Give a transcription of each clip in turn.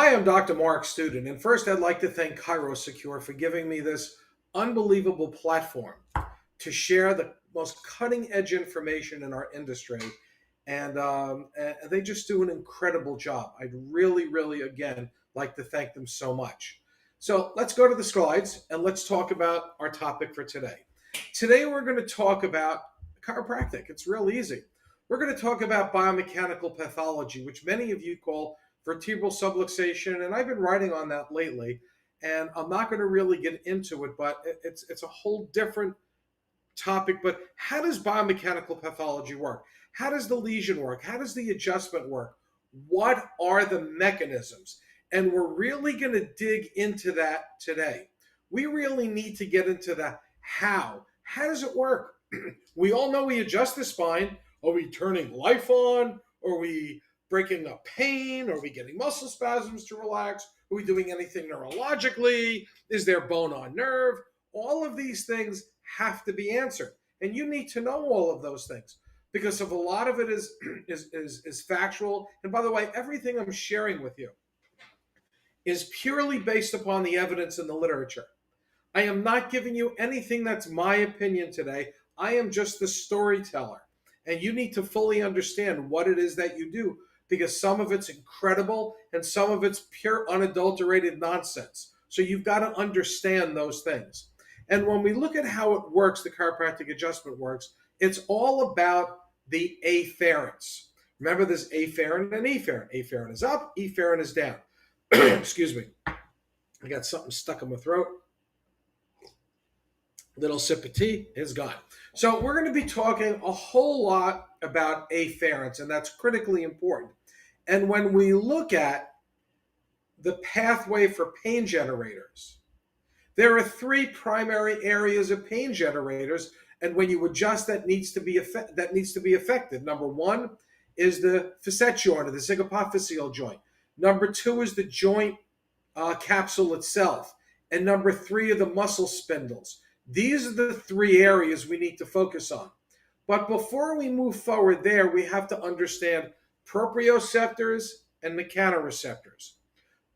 Hi, I'm Dr. Mark Student, and first I'd like to thank ChiroSecure for giving me this unbelievable platform to share the most cutting edge information in our industry. And they just do an incredible job. I'd really, really, again, like to thank them so much. So let's go to the slides and let's talk about our topic for today. Today, we're going to talk about chiropractic. It's real easy. We're going to talk about biomechanical pathology, which many of you call vertebral subluxation, and I've been writing on that lately. And I'm not going to really get into it, but it's a whole different topic. But how does biomechanical pathology work? How does the lesion work? How does the adjustment work? What are the mechanisms? And we're really going to dig into that today. We really need to get into the how. How does it work? We all know we adjust the spine. Are we turning life on? Are we breaking up pain? Are we getting muscle spasms to relax? Are we doing anything neurologically? Is there bone on nerve? All of these things have to be answered. And you need to know all of those things because of a lot of it is factual. And by the way, everything I'm sharing with you is purely based upon the evidence in the literature. I am not giving you anything that's my opinion today. I am just the storyteller. And you need to fully understand what it is that you do because some of it's incredible and some of it's pure unadulterated nonsense. So you've got to understand those things. And when we look at how it works, the chiropractic adjustment works, it's all about the afferents. Remember, there's afferent and efferent. Afferent is up, efferent is down. Excuse me. I got something stuck in my throat. Little sip of tea is gone. So we're going to be talking a whole lot about afferents, and that's critically important. And when we look at the pathway for pain generators, there are three primary areas of pain generators, and when you adjust, that needs to be affected. Number one is the facet joint or the zygapophyseal joint. Number two is the joint capsule itself, and number three are the muscle spindles. These are the three areas we need to focus on. But before we move forward there, we have to understand proprioceptors and mechanoreceptors.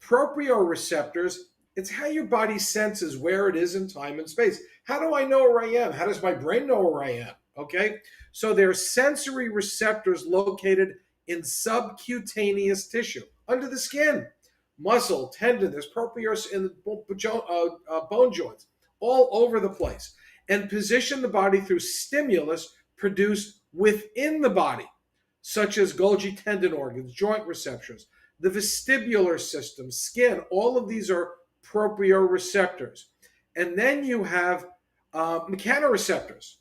Proprioceptors, it's how your body senses where it is in time and space. How do I know where I am? How does my brain know where I am? Okay, so there are sensory receptors located in subcutaneous tissue, under the skin, muscle, tendon, there's proprioceptors in the bone joints, all over the place, and position the body through stimulus produced within the body, such as Golgi tendon organs, joint receptors, the vestibular system, skin. All of these are proprioceptors. And then you have mechanoreceptors.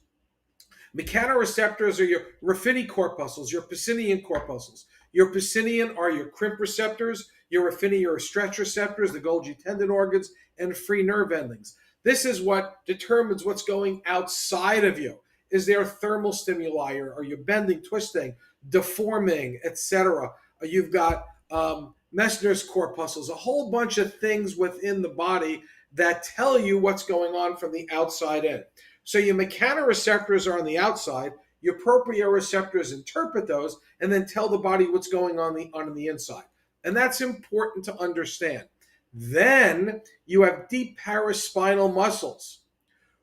Mechanoreceptors are your raphe corpuscles, your Pacinian corpuscles. Your Pacinian are your crimp receptors, your raphe are stretch receptors, the Golgi tendon organs, and free nerve endings. This is what determines what's going outside of you. Is there thermal stimuli? Are you bending, twisting, deforming, etc.? You've got Messner's corpuscles, a whole bunch of things within the body that tell you what's going on from the outside in. So your mechanoreceptors are on the outside, your proprioceptors interpret those, and then tell the body what's going on the inside. And that's important to understand. Then you have deep paraspinal muscles,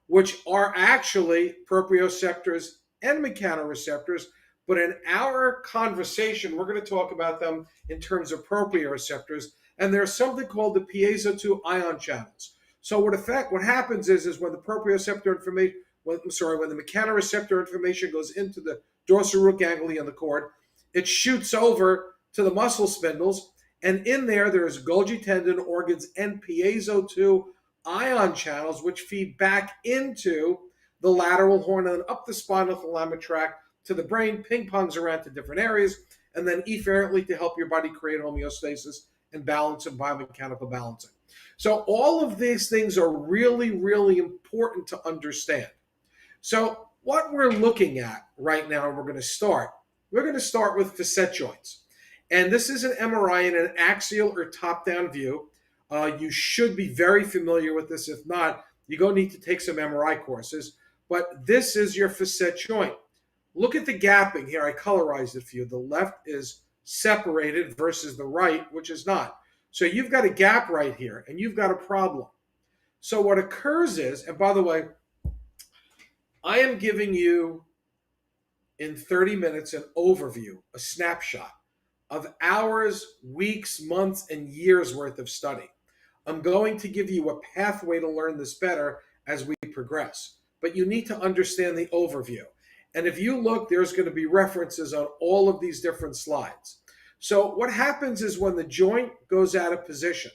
which are actually proprioceptors and mechanoreceptors. But in our conversation, we're going to talk about them in terms of proprioceptors. And there's something called the piezo 2 ion channels. So what happens is when the proprioceptor information, when the mechanoreceptor information goes into the dorsal root ganglion of the cord, it shoots over to the muscle spindles. And in there's Golgi tendon organs and piezo 2 ion channels, which feed back into the lateral horn and up the spinothalamic tract to the brain, ping-pongs around to different areas, and then efferently to help your body create homeostasis and balance and biomechanical balancing. So all of these things are really, really important to understand. So what we're looking at right now, and we're going to start with facet joints. And this is an MRI in an axial or top-down view. You should be very familiar with this. If not, you're going to need to take some MRI courses. But this is your facet joint. Look at the gapping here. I colorized it for you. The left is separated versus the right, which is not. So you've got a gap right here, and you've got a problem. So what occurs is, and by the way, I am giving you in 30 minutes an overview, a snapshot of hours, weeks, months, and years worth of study. I'm going to give you a pathway to learn this better as we progress, but you need to understand the overview. And if you look, there's going to be references on all of these different slides. So what happens is when the joint goes out of position,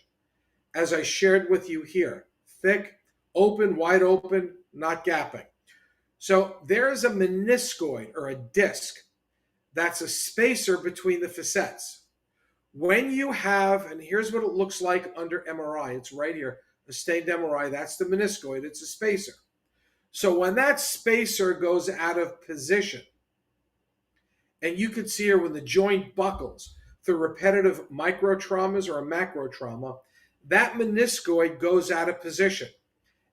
as I shared with you here, thick, open, wide open, not gapping. So there is a meniscoid or a disc that's a spacer between the facets. When you have, and here's what it looks like under MRI, it's right here, a stained MRI, that's the meniscoid, it's a spacer. So when that spacer goes out of position, and you can see here when the joint buckles through repetitive micro traumas or a macro trauma, that meniscoid goes out of position.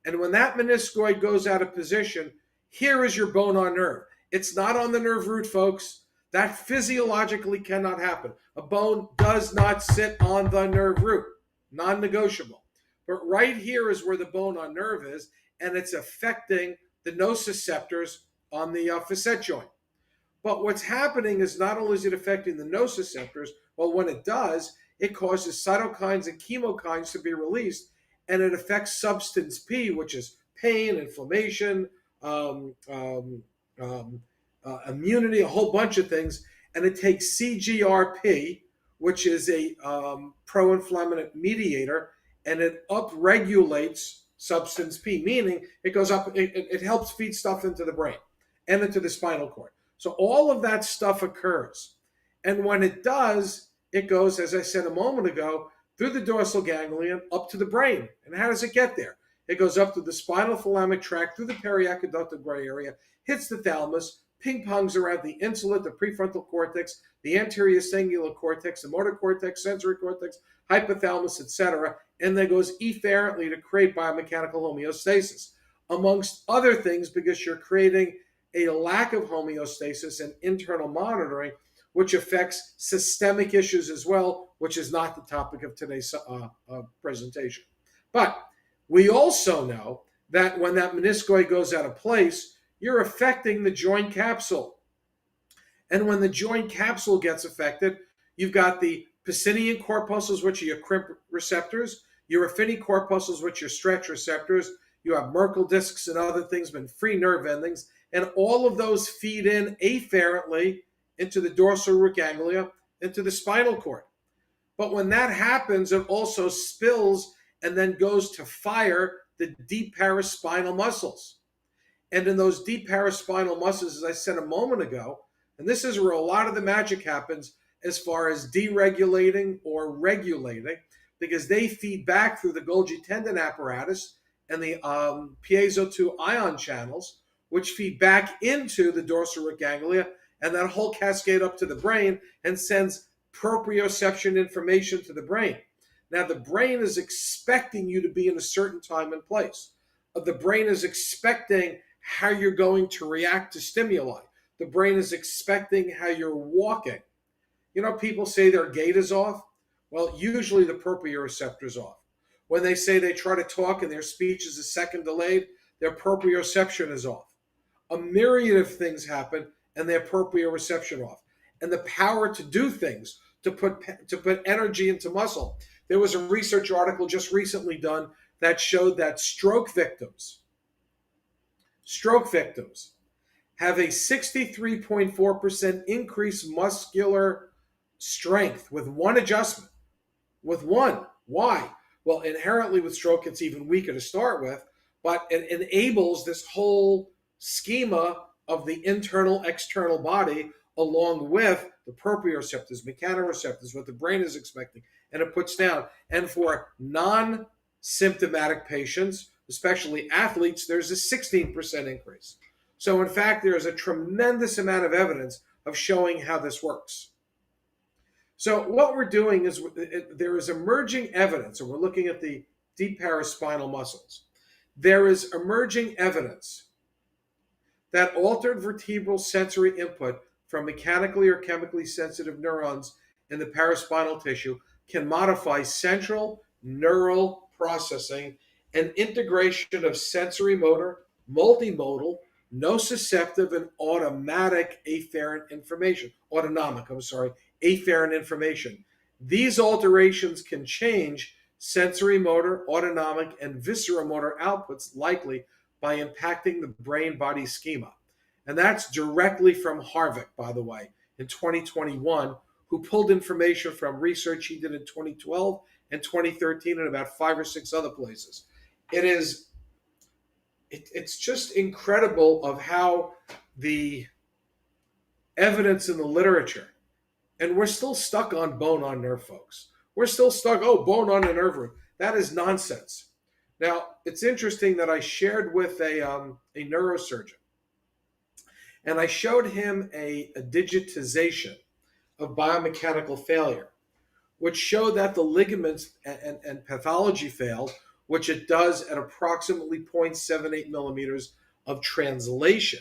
And when that meniscoid goes out of position, here is your bone on nerve. It's not on the nerve root, folks. That physiologically cannot happen. A bone does not sit on the nerve root, non-negotiable. But right here is where the bone on nerve is, and it's affecting the nociceptors on the facet joint. But what's happening is not only is it affecting the nociceptors, well, when it does, it causes cytokines and chemokines to be released, and it affects substance P, which is pain, inflammation, immunity, a whole bunch of things. And it takes CGRP, which is a pro-inflammatory mediator, and it upregulates substance P, meaning it goes up, it helps feed stuff into the brain and into the spinal cord. So all of that stuff occurs. And when it does, it goes, as I said a moment ago, through the dorsal ganglion up to the brain. And how does it get there? It goes up to the spinal thalamic tract, through the periaqueductal gray area, hits the thalamus, ping-pongs around the insula, the prefrontal cortex, the anterior cingulate cortex, the motor cortex, sensory cortex, hypothalamus, etc., and then goes efferently to create biomechanical homeostasis, amongst other things, because you're creating a lack of homeostasis and internal monitoring, which affects systemic issues as well, which is not the topic of today's presentation. But we also know that when that meniscoid goes out of place, you're affecting the joint capsule. And when the joint capsule gets affected, you've got the Pacinian corpuscles, which are your crimp receptors, your affini corpuscles, which are stretch receptors, you have Merkel discs and other things, but free nerve endings, and all of those feed in afferently into the dorsal root ganglia, into the spinal cord. But when that happens, it also spills and then goes to fire the deep paraspinal muscles. And in those deep paraspinal muscles, as I said a moment ago, and this is where a lot of the magic happens as far as deregulating or regulating, because they feed back through the Golgi tendon apparatus and the piezo-2 ion channels, which feed back into the dorsal root ganglia, and that whole cascade up to the brain and sends proprioception information to the brain. Now, the brain is expecting you to be in a certain time and place. The brain is expecting how you're going to react to stimuli. The brain is expecting how you're walking. You know, people say their gait is off. Well, usually the proprioceptor is off. When they say they try to talk and their speech is a second delayed, their proprioception is off. A myriad of things happen and their proprioception off. And the power to do things, to put energy into muscle. There was a research article just recently done that showed that stroke victims have a 63.4% increased muscular strength with one adjustment. With one. Why? Well, inherently with stroke, it's even weaker to start with, but it enables this whole schema of the internal, external body, along with the proprioceptors, mechanoreceptors, what the brain is expecting, and it puts down. And for non-symptomatic patients, especially athletes, there's a 16% increase. So in fact, there is a tremendous amount of evidence of showing how this works. So what we're doing is there is emerging evidence, and we're looking at the deep paraspinal muscles. There is emerging evidence that altered vertebral sensory input from mechanically or chemically sensitive neurons in the paraspinal tissue can modify central neural processing and integration of sensory motor, multimodal, nociceptive, and automatic afferent information. Afferent information. These alterations can change sensory motor, autonomic, and visceromotor outputs likely by impacting the brain body schema. And that's directly from Harvick, by the way, in 2021, who pulled information from research he did in 2012 and 2013 and about 5 or 6 other places. It's just incredible of how the evidence in the literature, and we're still stuck on bone on nerve, folks. We're still stuck, bone on the nerve root. That is nonsense. Now, it's interesting that I shared with a neurosurgeon, and I showed him a digitization of biomechanical failure, which showed that the ligaments and pathology failed, which it does at approximately 0.78 millimeters of translation.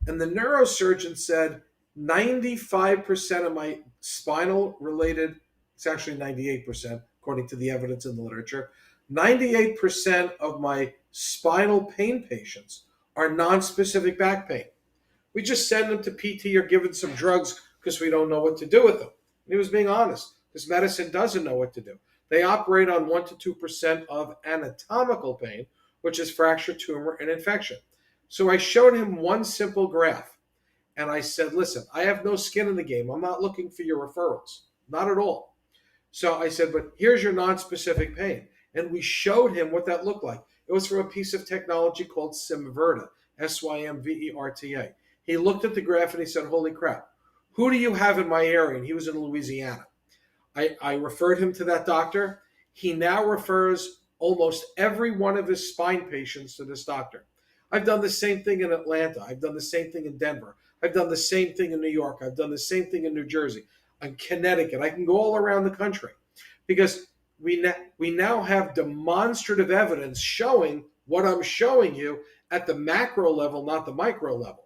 And the neurosurgeon said 95% of my spinal related, it's actually 98%, according to the evidence in the literature, 98% of my spinal pain patients are non-specific back pain. We just send them to PT or give them some drugs because we don't know what to do with them. And he was being honest. This medicine doesn't know what to do. They operate on 1 to 2% of anatomical pain, which is fracture, tumor, and infection. So I showed him one simple graph. And I said, listen, I have no skin in the game. I'm not looking for your referrals. Not at all. So I said, but here's your non-specific pain. And we showed him what that looked like. It was from a piece of technology called Symverta, Symverta. He looked at the graph and he said, holy crap, who do you have in my area? And he was in Louisiana. I referred him to that doctor. He now refers almost every one of his spine patients to this doctor. I've done the same thing in Atlanta. I've done the same thing in Denver. I've done the same thing in New York. I've done the same thing in New Jersey, in Connecticut. I can go all around the country because we now have demonstrative evidence showing what I'm showing you at the macro level, not the micro level.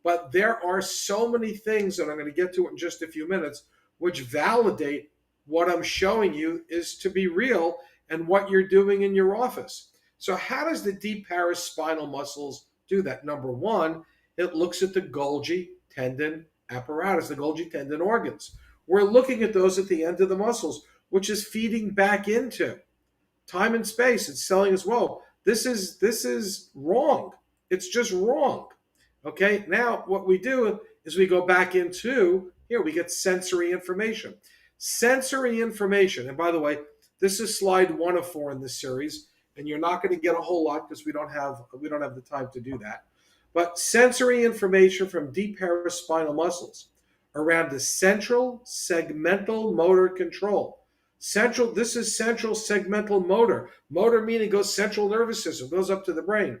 But there are so many things that I'm going to get to in just a few minutes, which validate what I'm showing you is to be real and what you're doing in your office. So how does the deep paraspinal muscles do that? Number one, it looks at the Golgi tendon apparatus, the Golgi tendon organs. We're looking at those at the end of the muscles, which is feeding back into time and space. It's telling us, well, this is wrong. It's just wrong. Okay, now what we do is we go back into, here we get sensory information. Sensory information, and by the way, this is slide 1 of 4 in this series, and you're not going to get a whole lot because we don't have the time to do that. But sensory information from deep paraspinal muscles around the central segmental motor control. This is central segmental motor. Motor meaning goes central nervous system, goes up to the brain.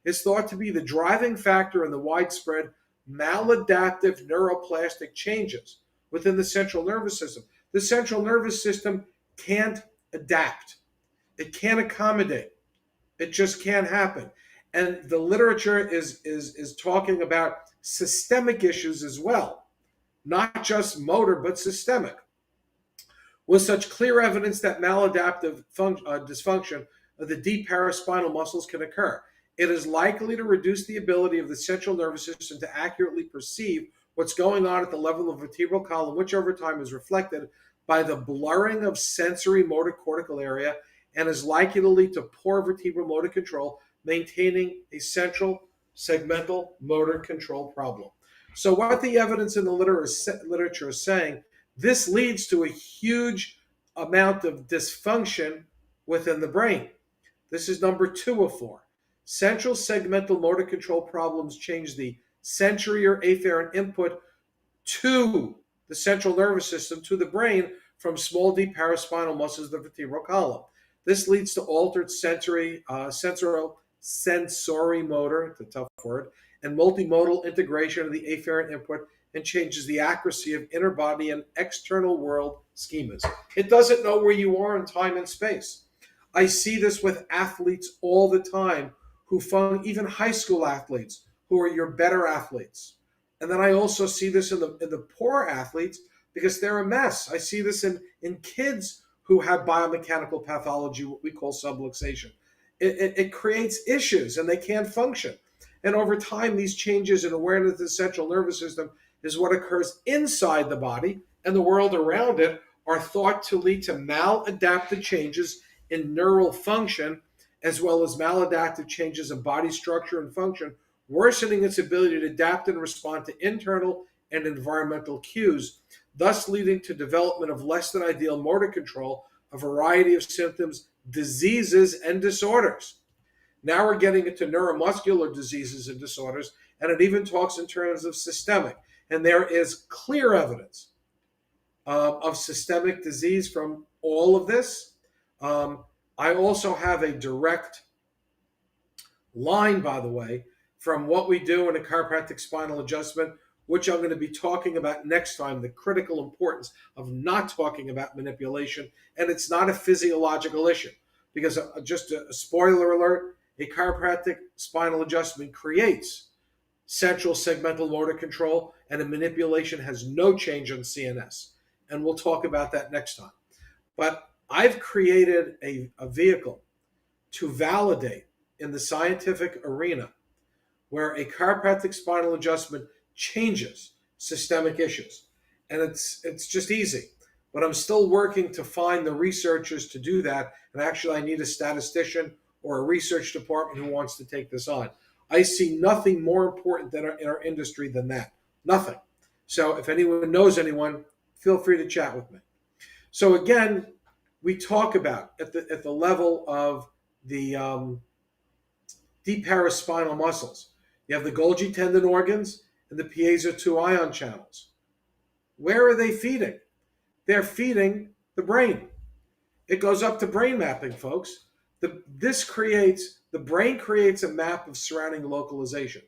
It's thought to be the driving factor in the widespread maladaptive neuroplastic changes within the central nervous system. The central nervous system can't adapt. It can't accommodate. It just can't happen. And the literature is talking about systemic issues as well, not just motor, but systemic. With such clear evidence that maladaptive dysfunction of the deep paraspinal muscles can occur, it is likely to reduce the ability of the central nervous system to accurately perceive what's going on at the level of the vertebral column, which over time is reflected by the blurring of sensory motor cortical area and is likely to lead to poor vertebral motor control, maintaining a central segmental motor control problem. So what the evidence in the literature is saying, this leads to a huge amount of dysfunction within the brain. This is number 2 of 4. Central segmental motor control problems change the sensory or afferent input to the central nervous system, to the brain, from small deep paraspinal muscles of the vertebral column. This leads to altered sensory motor, it's a tough word, and multimodal integration of the afferent input, and changes the accuracy of inner body and external world schemas. It doesn't know where you are in time and space. I see this with athletes all the time even high school athletes who are your better athletes. And then I also see this in the poor athletes because they're a mess. I see this in kids who have biomechanical pathology, what we call subluxation. It creates issues and they can't function. And over time, these changes in awareness of the central nervous system is what occurs inside the body, and the world around it are thought to lead to maladaptive changes in neural function, as well as maladaptive changes in body structure and function, worsening its ability to adapt and respond to internal and environmental cues, thus leading to development of less than ideal motor control, a variety of symptoms, diseases, and disorders. Now we're getting into neuromuscular diseases and disorders, and it even talks in terms of systemic. And there is clear evidence of systemic disease from all of this. I also have a direct line, by the way, from what we do in a chiropractic spinal adjustment, which I'm going to be talking about next time, the critical importance of not talking about manipulation. And it's not a physiological issue, because just a spoiler alert, a chiropractic spinal adjustment creates central segmental motor control, and a manipulation has no change on CNS. And we'll talk about that next time. But I've created a vehicle to validate in the scientific arena where a chiropractic spinal adjustment changes systemic issues. And it's just easy. But I'm still working to find the researchers to do that. And actually, I need a statistician or a research department who wants to take this on. I see nothing more important in our industry than that. Nothing. So if anyone knows anyone, feel free to chat with me. So again, we talk about at the level of the deep paraspinal muscles. You have the Golgi tendon organs and the piezo 2 ion channels. Where are they feeding? They're feeding the brain. It goes up to brain mapping, folks. The brain creates a map of surrounding localization.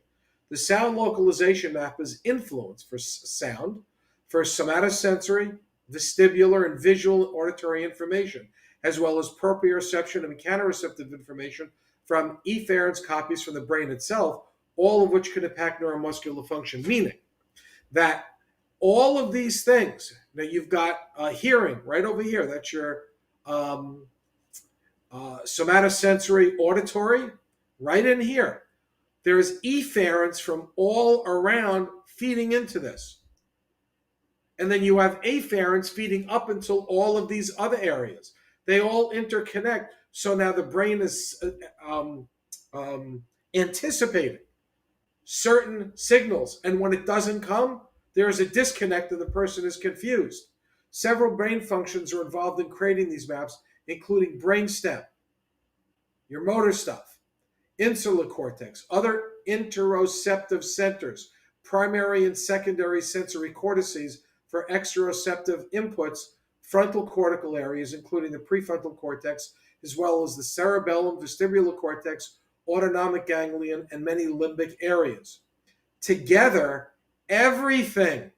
The sound localization map is influenced for sound, for somatosensory, vestibular, and visual auditory information, as well as proprioception and mechanoreceptive information from efferents copies from the brain itself, all of which can impact neuromuscular function, meaning that all of these things, now you've got hearing right over here, that's your somatosensory auditory, right in here. There's efferents from all around feeding into this. And then you have afferents feeding up until all of these other areas. They all interconnect. So now the brain is anticipating certain signals. And when it doesn't come, there is a disconnect and the person is confused. Several brain functions are involved in creating these maps, including brainstem, your motor stuff, insular cortex, other interoceptive centers, primary and secondary sensory cortices for exteroceptive inputs, frontal cortical areas, including the prefrontal cortex, as well as the cerebellum, vestibular cortex, autonomic ganglion, and many limbic areas. Together, everything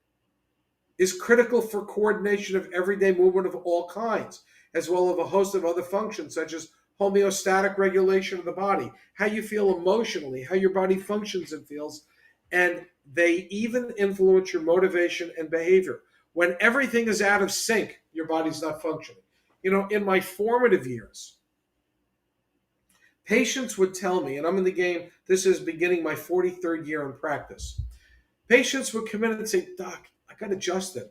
is critical for coordination of everyday movement of all kinds, as well as a host of other functions such as homeostatic regulation of the body, how you feel emotionally, how your body functions and feels, and they even influence your motivation and behavior. When everything is out of sync, your body's not functioning. You know, in my formative years, patients would tell me, and I'm in the game, this is beginning my 43rd year in practice. Patients would come in and say, "Doc, I got adjusted.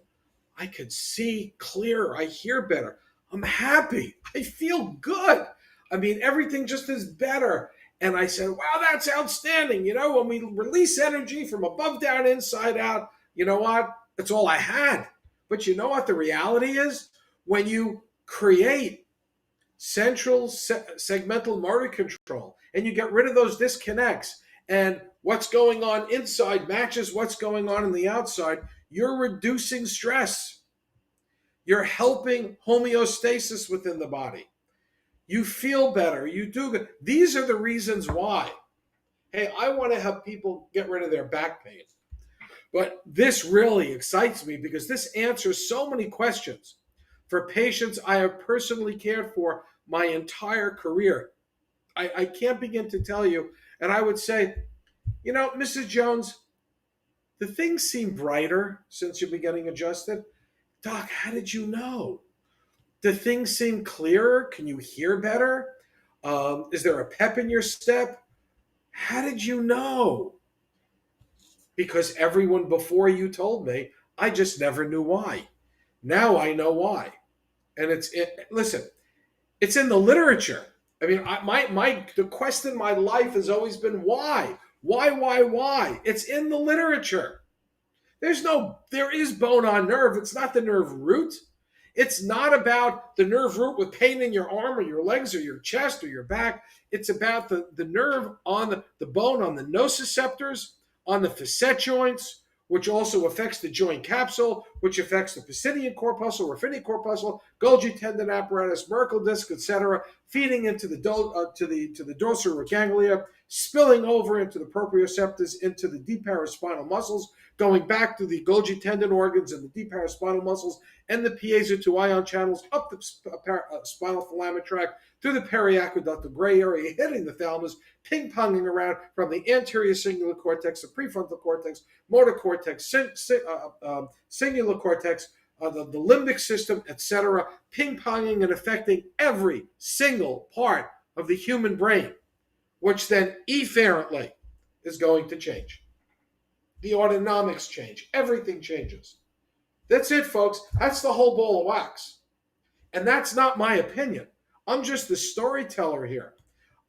I could see clearer. I hear better. I'm happy. I feel good. I mean, everything just is better." And I said, "Wow, that's outstanding. You know, when we release energy from above down, inside out, you know what? That's all I had." But you know what the reality is? When you create central segmental motor control and you get rid of those disconnects, and what's going on inside matches what's going on the outside, you're reducing stress. You're helping homeostasis within the body. You feel better. You do good. These are the reasons why. Hey, I want to have people get rid of their back pain. But this really excites me because this answers so many questions for patients I have personally cared for my entire career. I can't begin to tell you. And I would say, you know, Mrs. Jones, the things seem brighter since you've been getting adjusted. Doc, how did you know? Do things seem clearer? Can you hear better? Is there a pep in your step? How did you know? Because everyone before you told me. I just never knew why. Now I know why. And listen, it's in the literature. I mean, the quest in my life has always been why? Why? It's in the literature. There is bone on nerve. It's not the nerve root. It's not about the nerve root with pain in your arm or your legs or your chest or your back. It's about the nerve on the bone on the nociceptors, on the facet joints, which also affects the joint capsule, which affects the Pacinian corpuscle, raphe corpuscle, Golgi tendon apparatus, Merkel disc, etc., feeding into to the dorsal ganglia, spilling over into the proprioceptors, into the deep paraspinal muscles, going back to the Golgi tendon organs and the deep paraspinal muscles and the piezo 2 ion channels up the spinal filament tract through the periaqueductal gray area, hitting the thalamus, ping-ponging around from the anterior cingulate cortex, the prefrontal cortex, motor cortex, cingulate cortex, the limbic system, etc., ping-ponging and affecting every single part of the human brain, which then efferently is going to change. The autonomics change. Everything changes. That's it, folks. That's the whole ball of wax. And that's not my opinion. I'm just the storyteller here.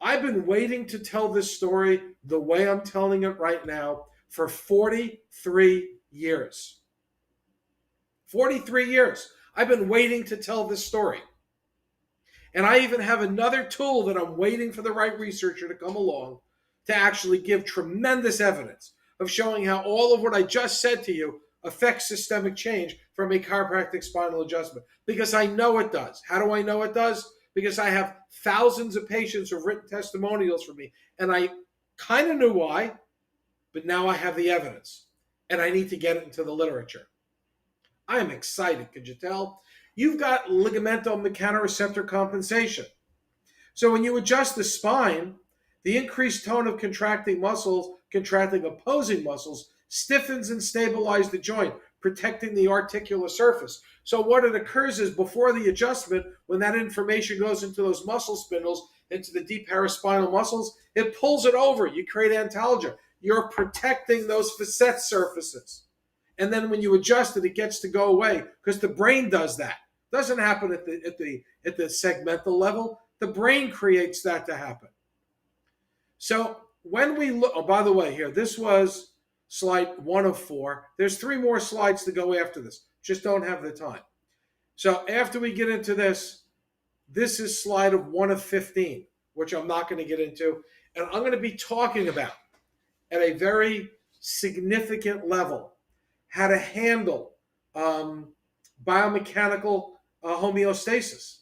I've been waiting to tell this story the way I'm telling it right now for 43 years. 43 years. I've been waiting to tell this story. And I even have another tool that I'm waiting for the right researcher to come along to actually give tremendous evidence of showing how all of what I just said to you affects systemic change from a chiropractic spinal adjustment. Because I know it does. How do I know it does? Because I have thousands of patients who have written testimonials for me. And I kind of knew why, but now I have the evidence. And I need to get it into the literature. I am excited, could you tell? You've got ligamentomechanoreceptor compensation. So when you adjust the spine, the increased tone of contracting muscles, contracting opposing muscles, stiffens and stabilizes the joint, protecting the articular surface. So what it occurs is before the adjustment, when that information goes into those muscle spindles, into the deep paraspinal muscles, it pulls it over. You create antalgia. You're protecting those facet surfaces. And then when you adjust it, it gets to go away because the brain does that. It doesn't happen at the segmental level. The brain creates that to happen. So when we look, oh, by the way, here, this was slide 1 of 4. There's 3 more slides to go after this. Just don't have the time. So after we get into this, this is slide of 1 of 15, which I'm not going to get into. And I'm going to be talking about at a very significant level how to handle biomechanical homeostasis.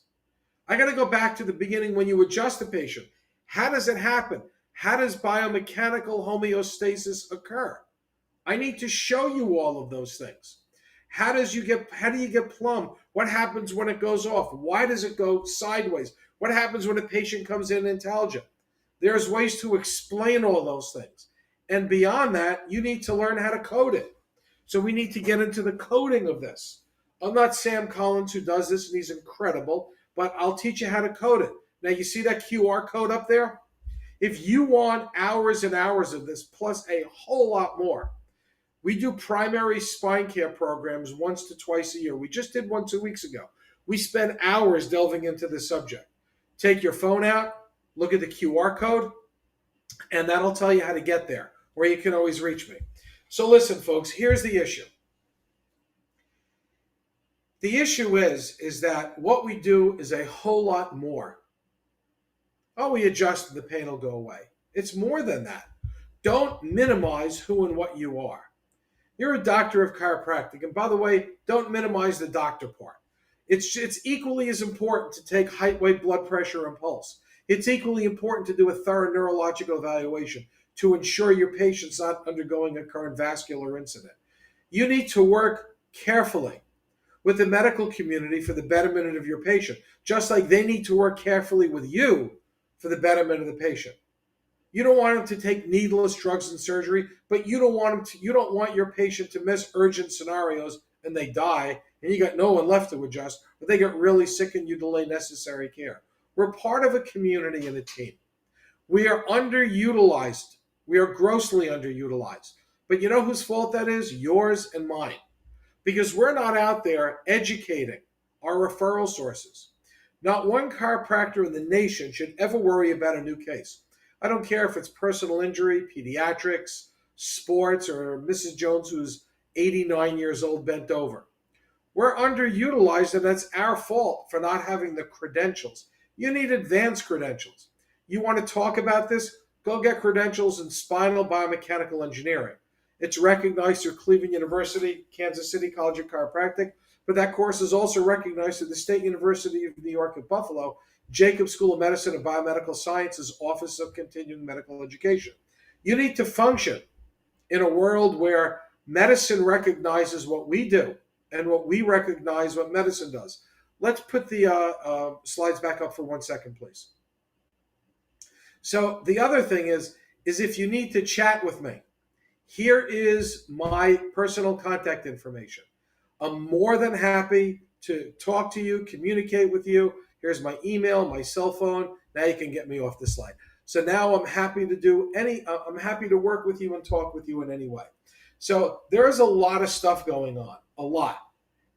I got to go back to the beginning when you adjust a patient. How does it happen? How does biomechanical homeostasis occur? I need to show you all of those things. How do you get plumb? What happens when it goes off? Why does it go sideways? What happens when a patient comes in antalgia? There's ways to explain all those things. And beyond that, you need to learn how to code it. So we need to get into the coding of this. I'm not Sam Collins who does this, and he's incredible, but I'll teach you how to code it. Now, you see that QR code up there? If you want hours and hours of this, plus a whole lot more, we do primary spine care programs once to twice a year. We just did one 2 weeks ago. We spend hours delving into the subject. Take your phone out, look at the QR code, and that'll tell you how to get there, or you can always reach me. So listen, folks, here's the issue. The issue is that what we do is a whole lot more. Oh, we adjust and the pain will go away. It's more than that. Don't minimize who and what you are. You're a doctor of chiropractic. And by the way, don't minimize the doctor part. It's equally as important to take height, weight, blood pressure, and pulse. It's equally important to do a thorough neurological evaluation to ensure your patient's not undergoing a current vascular incident. You need to work carefully with the medical community for the betterment of your patient, just like they need to work carefully with you for the betterment of the patient. You don't want them to take needless drugs and surgery, but you don't want your patient to miss urgent scenarios and they die, and you got no one left to adjust, or they get really sick and you delay necessary care. We're part of a community and a team. We are underutilized. We are grossly underutilized. But you know whose fault that is? Yours and mine. Because we're not out there educating our referral sources. Not one chiropractor in the nation should ever worry about a new case. I don't care if it's personal injury, pediatrics, sports, or Mrs. Jones who's 89 years old bent over. We're underutilized, and that's our fault for not having the credentials. You need advanced credentials. You want to talk about this? Go get credentials in spinal biomechanical engineering. It's recognized through Cleveland University, Kansas City College of Chiropractic, but that course is also recognized through the State University of New York at Buffalo, Jacobs School of Medicine and Biomedical Sciences, Office of Continuing Medical Education. You need to function in a world where medicine recognizes what we do and what we recognize what medicine does. Let's put the slides back up for 1 second, please. So the other thing is if you need to chat with me, here is my personal contact information. I'm more than happy to talk to you, communicate with you. Here's my email, my cell phone. Now you can get me off the slide. So now I'm happy to I'm happy to work with you and talk with you in any way. So there's a lot of stuff going on, a lot.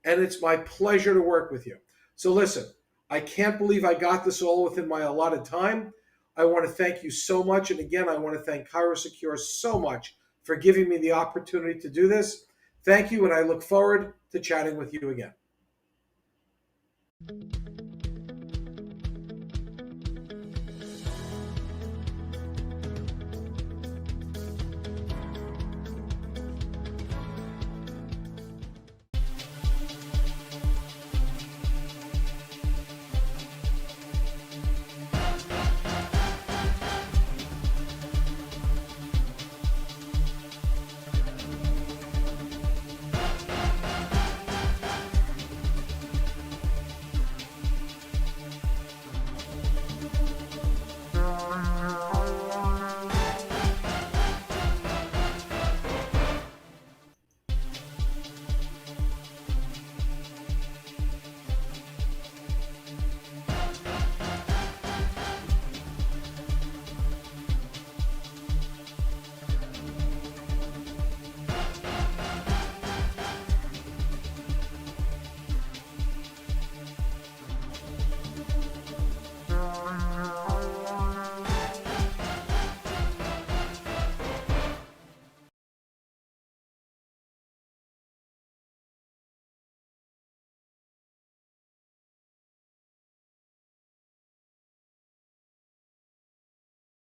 And it's my pleasure to work with you. So listen, I can't believe I got this all within my allotted time. I want to thank you so much. And again, I want to thank ChiroSecure so much for giving me the opportunity to do this. Thank you, and I look forward to chatting with you again.